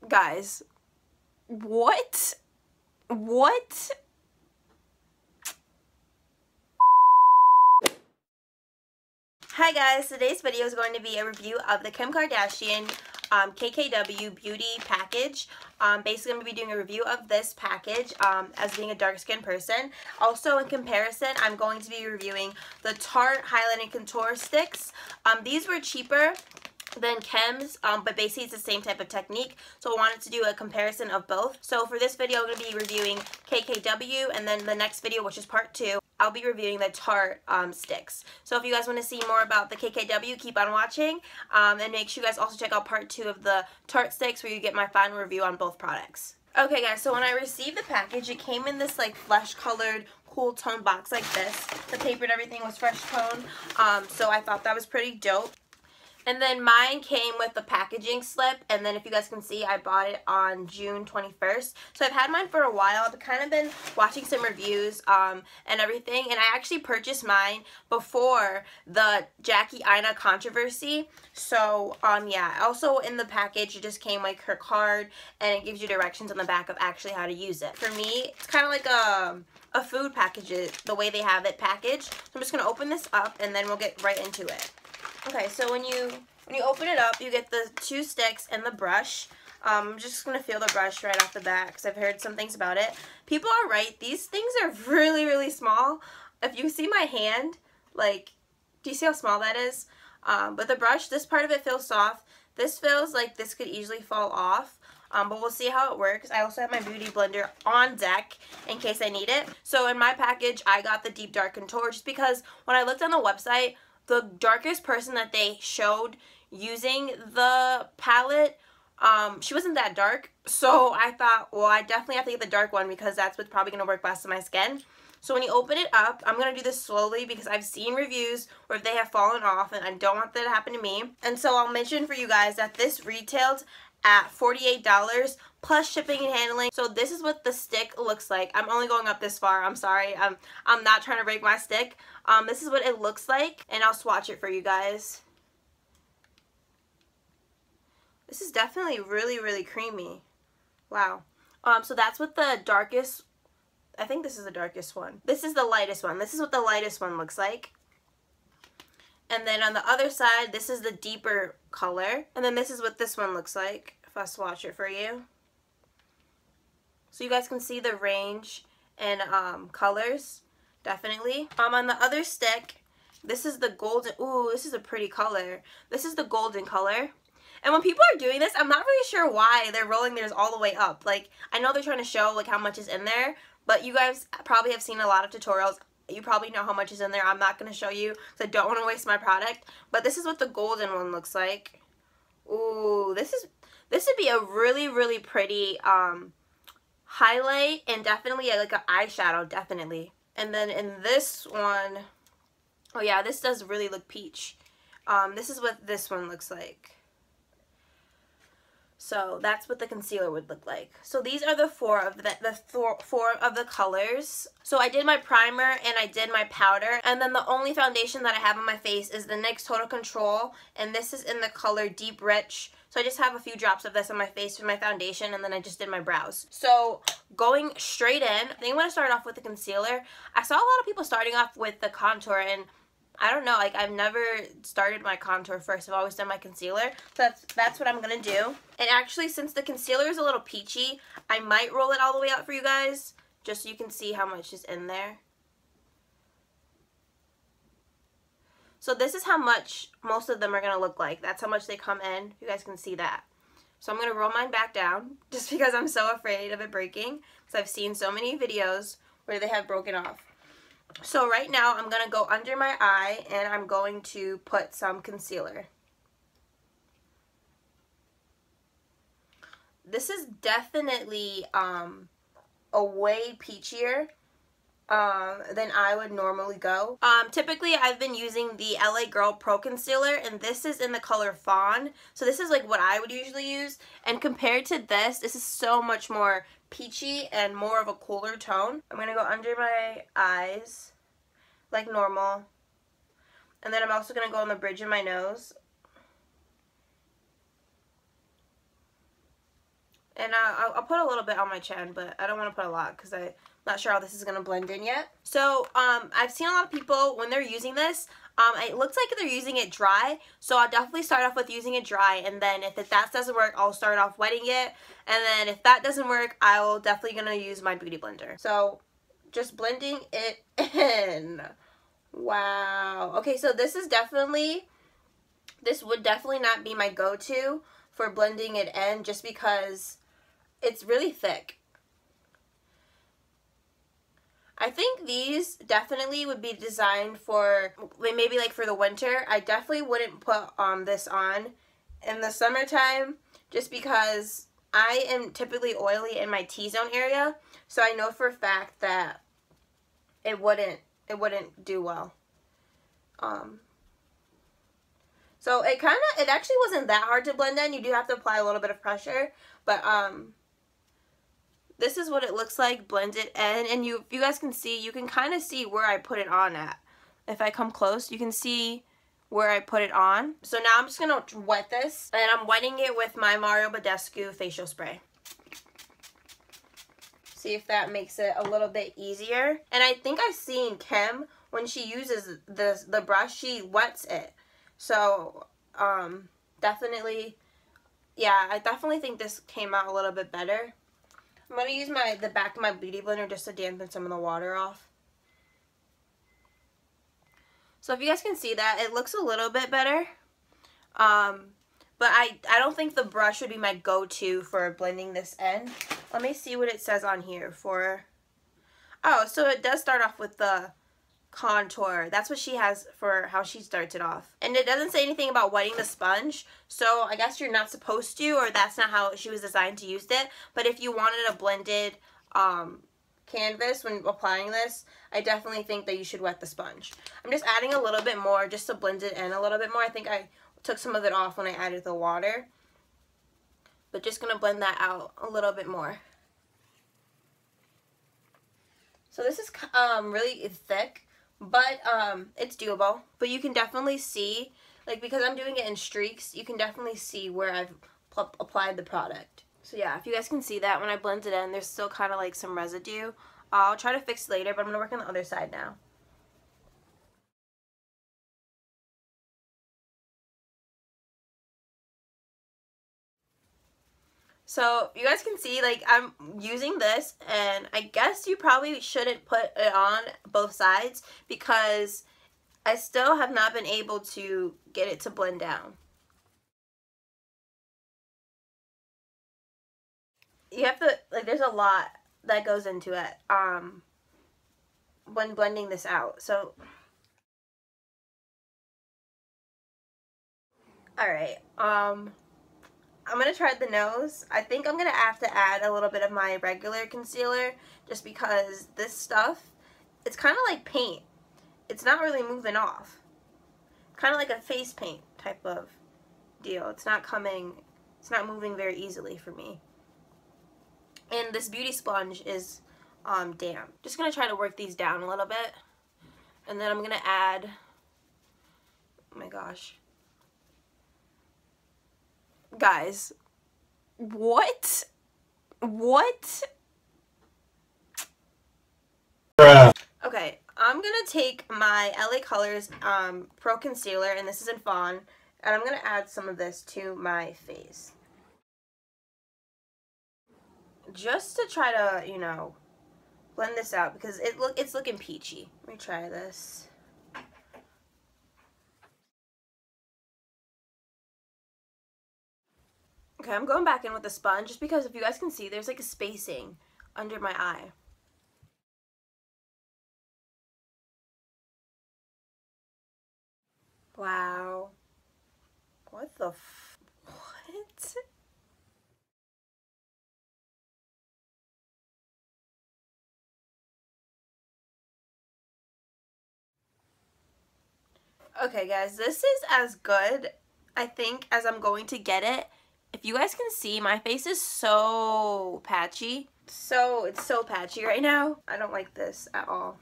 Guys, what? What? Hi guys, today's video is going to be a review of the Kim Kardashian KKW Beauty package. Basically, I'm going to be doing a review of this package as being a dark-skinned person. Also, in comparison, I'm going to be reviewing the Tarte Highlight and Contour Sticks. These were cheaper than Kim's, but basically it's the same type of technique, so I wanted to do a comparison of both. So for this video, I'm going to be reviewing KKW, and then the next video, which is part 2, I'll be reviewing the Tarte sticks. So if you guys want to see more about the KKW, keep on watching, and make sure you guys also check out part 2 of the Tarte sticks, where you get my final review on both products. Okay guys, so when I received the package, it came in this like flesh colored cool tone box like this. The paper and everything was fresh tone, so I thought that was pretty dope. And then mine came with the packaging slip, and then if you guys can see, I bought it on June 21st. So I've had mine for a while. I've kind of been watching some reviews and everything, and I actually purchased mine before the Jackie Aina controversy. So yeah, also in the package it just came like her card, and it gives you directions on the back of actually how to use it. For me, it's kind of like a food package, the way they have it packaged. So I'm just going to open this up, and then we'll get right into it. Okay, so when you open it up, you get the 2 sticks and the brush. I'm just going to feel the brush right off the bat because I've heard some things about it. People are right. These things are really, really small. If you see my hand, like, do you see how small that is? But the brush, this part of it feels soft. This feels like this could easily fall off. But we'll see how it works. I also have my beauty blender on deck in case I need it. So in my package, I got the Deep Dark Contour just because when I looked on the website, the darkest person that they showed using the palette, she wasn't that dark. So I thought, well, I definitely have to get the dark one because that's what's probably going to work best on my skin. So when you open it up, I'm going to do this slowly because I've seen reviews where they have fallen off, and I don't want that to happen to me. And so I'll mention for you guys that this retailed at $48 plus shipping and handling. So this is what the stick looks like. I'm only going up this far. I'm sorry. I'm not trying to break my stick. This is what it looks like, and I'll swatch it for you guys. This is definitely really, really creamy. Wow. So that's what the darkest, I think this is the darkest one. This is the lightest one. This is what the lightest one looks like. And then on the other side, this is the deeper color. And then this is what this one looks like, if I swatch it for you. So you guys can see the range and colors, definitely. On the other stick, this is the golden, ooh, this is a pretty color. This is the golden color. And when people are doing this, I'm not really sure why they're rolling theirs all the way up. Like, I know they're trying to show like how much is in there, but you guys probably have seen a lot of tutorials. You probably know how much is in there. I'm not going to show you because I don't want to waste my product. But this is what the golden one looks like. Ooh, this would be a really, really pretty highlight, and definitely like an eyeshadow, definitely. And then in this one, oh yeah, this does really look peach. This is what this one looks like. So that's what the concealer would look like. So these are the four of the colors. So I did my primer and I did my powder, and then the only foundation that I have on my face is the NYX Total Control, and this is in the color Deep Rich. So I just have a few drops of this on my face for my foundation, and then I just did my brows. So going straight in, I think I'm going to start off with the concealer. I saw a lot of people starting off with the contour, and I don't know, like, I've never started my contour first. I've always done my concealer. So that's what I'm going to do. And actually, since the concealer is a little peachy, I might roll it all the way out for you guys, just so you can see how much is in there. So this is how much most of them are going to look like. That's how much they come in. You guys can see that. So I'm going to roll mine back down, just because I'm so afraid of it breaking, because I've seen so many videos where they have broken off. So right now, I'm going to go under my eye, and I'm going to put some concealer. This is definitely a way peachier than I would normally go. Typically, I've been using the LA Girl Pro Concealer, and this is in the color Fawn. So this is like what I would usually use. And compared to this is so much more peachy and more of a cooler tone. I'm going to go under my eyes like normal. And then I'm also going to go on the bridge of my nose. And I'll put a little bit on my chin, but I don't want to put a lot because I'm not sure how this is going to blend in yet. So I've seen a lot of people, when they're using this, it looks like they're using it dry. So I'll definitely start off with using it dry. And then if that doesn't work, I'll start off wetting it. And then if that doesn't work, I will definitely going to use my beauty blender. So just blending it in. Wow. Okay, so this would definitely not be my go-to for blending it in, just because it's really thick. I think these definitely would be designed for maybe like for the winter. I definitely wouldn't put this on in the summertime, just because I am typically oily in my T-zone area, so I know for a fact that it wouldn't do well. So it actually wasn't that hard to blend in. You do have to apply a little bit of pressure, but this is what it looks like blended in. And if you guys can see, you can kind of see where I put it on at. If I come close, you can see where I put it on. So now I'm just gonna wet this, and I'm wetting it with my Mario Badescu facial spray. See if that makes it a little bit easier. And I think I've seen Kim, when she uses the brush, she wets it. So definitely, yeah, I definitely think this came out a little bit better. I'm going to use the back of my beauty blender just to dampen some of the water off. So if you guys can see that, it looks a little bit better. But I don't think the brush would be my go-to for blending this in. Let me see what it says on here for... Oh, so it does start off with the contour. That's what she has for how she starts it off. And it doesn't say anything about wetting the sponge, so I guess you're not supposed to, or that's not how she was designed to use it. But if you wanted a blended canvas when applying this, I definitely think that you should wet the sponge. I'm just adding a little bit more just to blend it in a little bit more. I think I took some of it off when I added the water, but just gonna blend that out a little bit more. So this is really thick, but it's doable. But you can definitely see, like, because I'm doing it in streaks, you can definitely see where I've applied the product. So yeah, if you guys can see that when I blend it in, there's still kind of like some residue. I'll try to fix it later, but I'm gonna work on the other side now. So you guys can see, like, I'm using this, and I guess you probably shouldn't put it on both sides because I still have not been able to get it to blend down. You have to, like, there's a lot that goes into it when blending this out. So alright, I'm going to try the nose. I think I'm going to have to add a little bit of my regular concealer just because this stuff, it's kind of like paint. It's not really moving off. Kind of like a face paint type of deal. It's not moving very easily for me. And this beauty sponge is damp. Just going to try to work these down a little bit. And then I'm going to add, oh my gosh. Guys, what? Okay, I'm gonna take my LA Colors Pro Concealer, and this is in Fawn, and I'm gonna add some of this to my face. Just to try to, you know, blend this out because it's looking peachy. Let me try this. Okay, I'm going back in with the sponge just because if you guys can see, there's like a spacing under my eye. Wow. What the what? Okay guys, this is as good, I think, as I'm going to get it. If you guys can see, my face is so patchy. It's so patchy right now. I don't like this at all.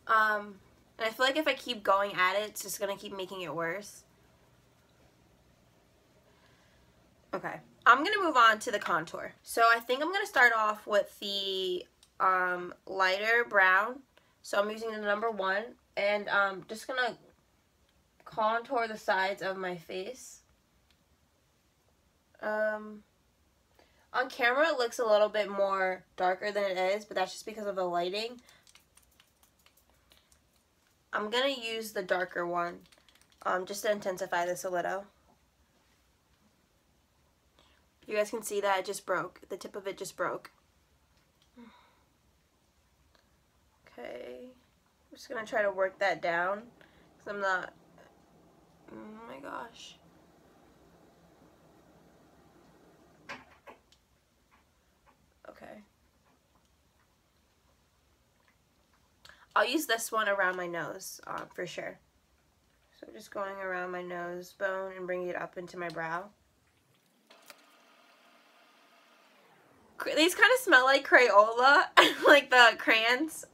And I feel like if I keep going at it, it's just gonna keep making it worse. Okay, I'm going to move on to the contour. So I think I'm going to start off with the lighter brown. So I'm using the number 1, and just going to contour the sides of my face. On camera it looks a little bit more darker than it is, but that's just because of the lighting. I'm going to use the darker one just to intensify this a little. You guys can see that it just broke. The tip of it just broke. Okay. I'm just going to try to work that down because I'm not... Oh my gosh. Okay. I'll use this one around my nose for sure. So just going around my nose bone and bringing it up into my brow. These kind of smell like Crayola, like the crayons.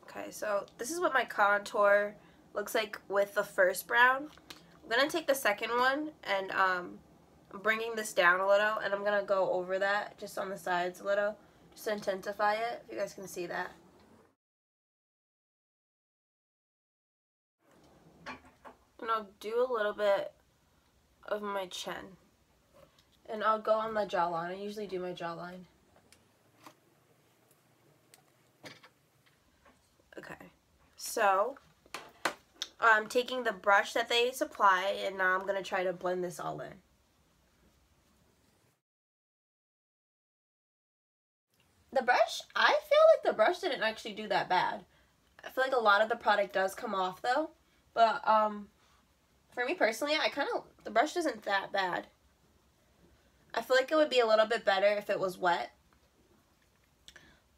Okay, so this is what my contour looks like with the first brown. I'm going to take the second one and I'm bringing this down a little, and I'm going to go over that just on the sides a little, just to intensify it, if you guys can see that. And I'll do a little bit of my chin. And I'll go on the jawline. I usually do my jawline. Okay. So, I'm taking the brush that they supply, and now I'm going to try to blend this all in. The brush, I feel like the brush didn't actually do that bad. I feel like a lot of the product does come off though. But, for me personally, the brush isn't that bad. I feel like it would be a little bit better if it was wet.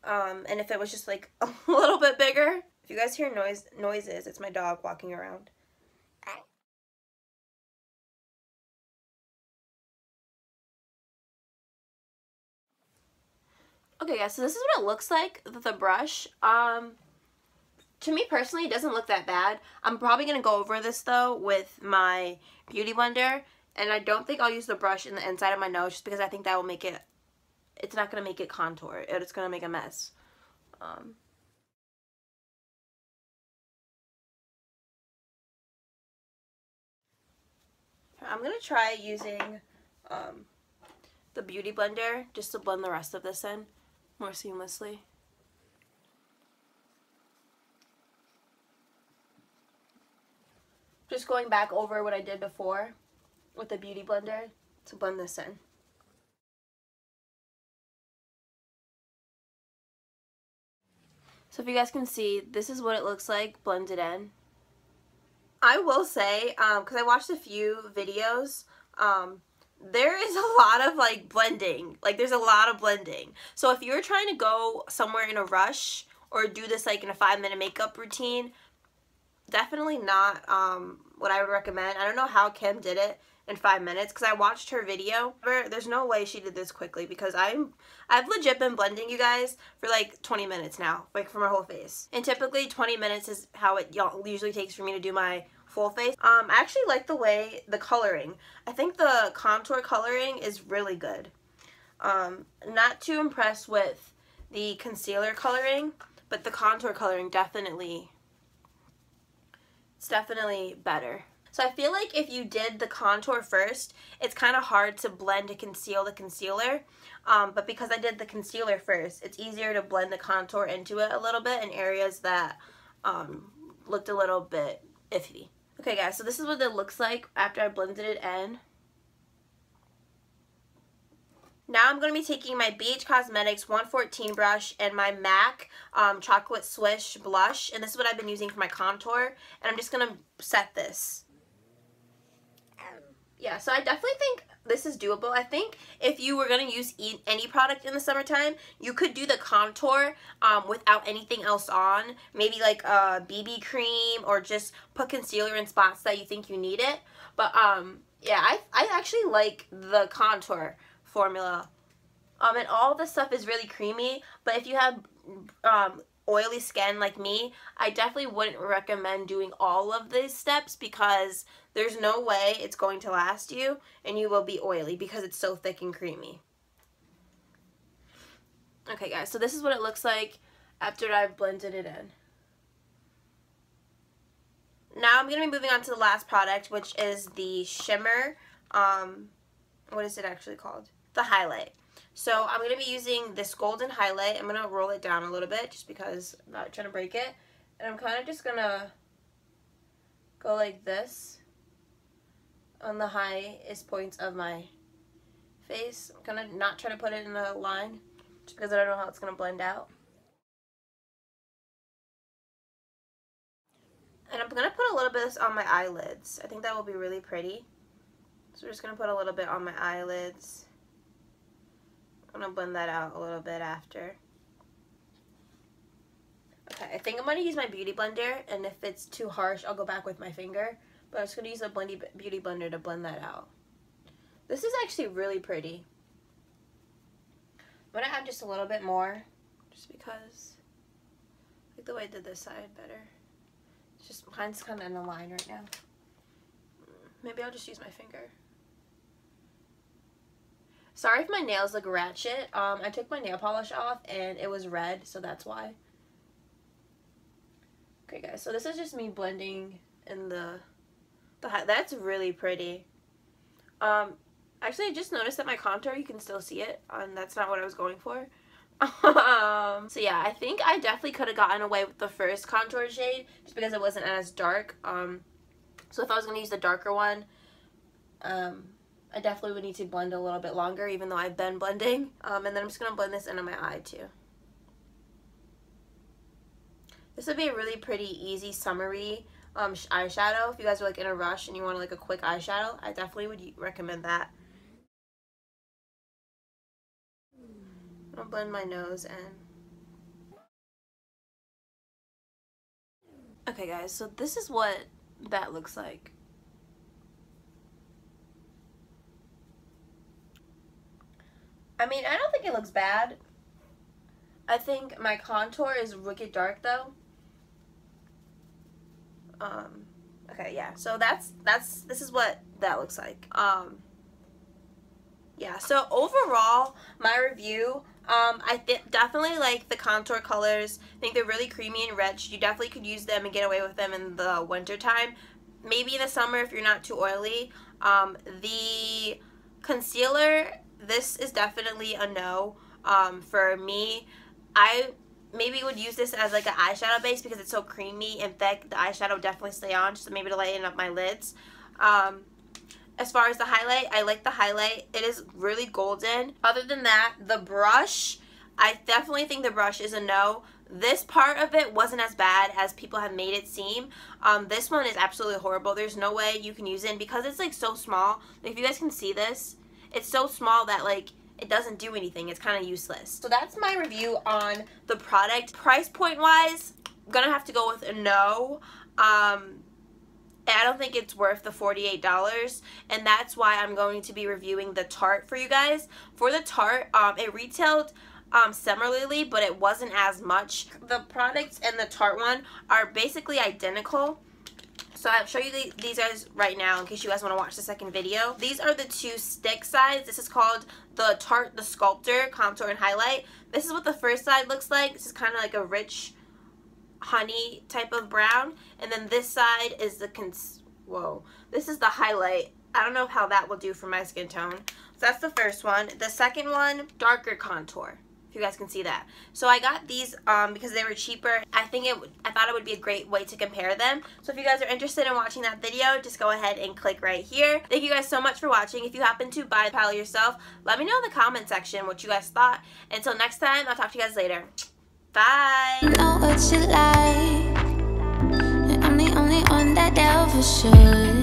And if it was just like a little bit bigger. If you guys hear noises, it's my dog walking around. Okay guys, so this is what it looks like with the brush. To me personally, it doesn't look that bad. I'm probably going to go over this though with my Beauty Blender, and I don't think I'll use the brush in the inside of my nose just because I think that will make it, it's not going to make it contour. It's going to make a mess. I'm going to try using the Beauty Blender just to blend the rest of this in more seamlessly. Just going back over what I did before with the Beauty Blender to blend this in. So if you guys can see, this is what it looks like blended in. I will say, because I watched a few videos, there is a lot of like blending. Like there's a lot of blending. So if you're trying to go somewhere in a rush or do this like in a 5-minute makeup routine, definitely not what I would recommend. I don't know how Kim did it in 5 minutes because I watched her video. There's no way she did this quickly because I've legit been blending, you guys, for like 20 minutes now, like for my whole face. And typically 20 minutes is how it usually takes for me to do my full face. I actually like the way the coloring. I think the contour coloring is really good. Not too impressed with the concealer coloring, but the contour coloring definitely, it's definitely better. So I feel like if you did the contour first, it's kind of hard to blend to conceal the concealer. But because I did the concealer first, it's easier to blend the contour into it a little bit in areas that looked a little bit iffy. Okay guys, so this is what it looks like after I blended it in. Now I'm going to be taking my BH Cosmetics 114 brush and my MAC Chocolate Swish blush, and this is what I've been using for my contour, and I'm just going to set this. Yeah, so I definitely think this is doable. I think if you were going to use any product in the summertime, you could do the contour without anything else on. Maybe like a BB cream or just put concealer in spots that you think you need it. But yeah, I actually like the contour formula. And all this stuff is really creamy, but if you have oily skin like me, I definitely wouldn't recommend doing all of these steps because there's no way it's going to last you and you will be oily because it's so thick and creamy. Okay guys, so this is what it looks like after I've blended it in. Now I'm going to be moving on to the last product, which is the shimmer, what is it actually called? The highlight. So I'm going to be using this golden highlight. I'm going to roll it down a little bit just because I'm not trying to break it. And I'm kind of just going to go like this on the highest points of my face. I'm going to not try to put it in a line just because I don't know how it's going to blend out. And I'm going to put a little bit of this on my eyelids. I think that will be really pretty. So we're just going to put a little bit on my eyelids. I'm going to blend that out a little bit after. Okay, I think I'm going to use my beauty blender, and if it's too harsh, I'll go back with my finger. But I'm just going to use a beauty blender to blend that out. This is actually really pretty. I'm going to add just a little bit more, just because I like the way I did this side better. It's just, mine's kind of in a line right now. Maybe I'll just use my finger. Sorry if my nails look ratchet. I took my nail polish off and it was red, so that's why. Okay guys, so this is just me blending in the that's really pretty. Actually I just noticed that my contour, you can still see it, and that's not what I was going for. So yeah, I think I definitely could have gotten away with the first contour shade just because it wasn't as dark. So if I was going to use the darker one, I definitely would need to blend a little bit longer, even though I've been blending. And then I'm just going to blend this into my eye too. This would be a really pretty easy summery eyeshadow. If you guys are like in a rush and you want like a quick eyeshadow, I definitely would recommend that. I'll blend my nose in. Okay guys, so this is what that looks like. I mean, I don't think it looks bad. I think my contour is wicked dark though. Okay, yeah. So this is what that looks like. Yeah. So overall, my review, I definitely like the contour colors. I think they're really creamy and rich. You definitely could use them and get away with them in the winter time. Maybe in the summer if you're not too oily. The concealer, this is definitely a no for me. I maybe would use this as like an eyeshadow base because it's so creamy and thick. The eyeshadow would definitely stay on, just maybe to lighten up my lids. As far as the highlight, I like the highlight. It is really golden. Other than that, the brush, I definitely think the brush is a no. This part of it wasn't as bad as people have made it seem. This one is absolutely horrible. There's no way you can use it, and because it's like so small, like if you guys can see this, it's so small that like it doesn't do anything. It's kind of useless. So that's my review on the product. Price point wise, I'm gonna have to go with a no. I don't think it's worth the $48, and that's why I'm going to be reviewing the Tarte for you guys. For the Tarte, it retailed similarly, but it wasn't as much. The products and the Tarte one are basically identical. So I'll show you these guys right now in case you guys want to watch the second video. These are the two stick sides. This is called the Tarte the Sculptor Contour and Highlight. This is what the first side looks like. This is kind of like a rich honey type of brown, and then this side is the this is the highlight. I don't know how that will do for my skin tone. So that's the first one. The second one, darker contour, if you guys can see that. So I got these because they were cheaper. I thought it would be a great way to compare them. So if you guys are interested in watching that video, just go ahead and click right here. Thank you guys so much for watching. If you happen to buy the palette yourself, let me know in the comment section what you guys thought. Until next time, I'll talk to you guys later. Bye. Know what you like, and I'm the only one that ever should.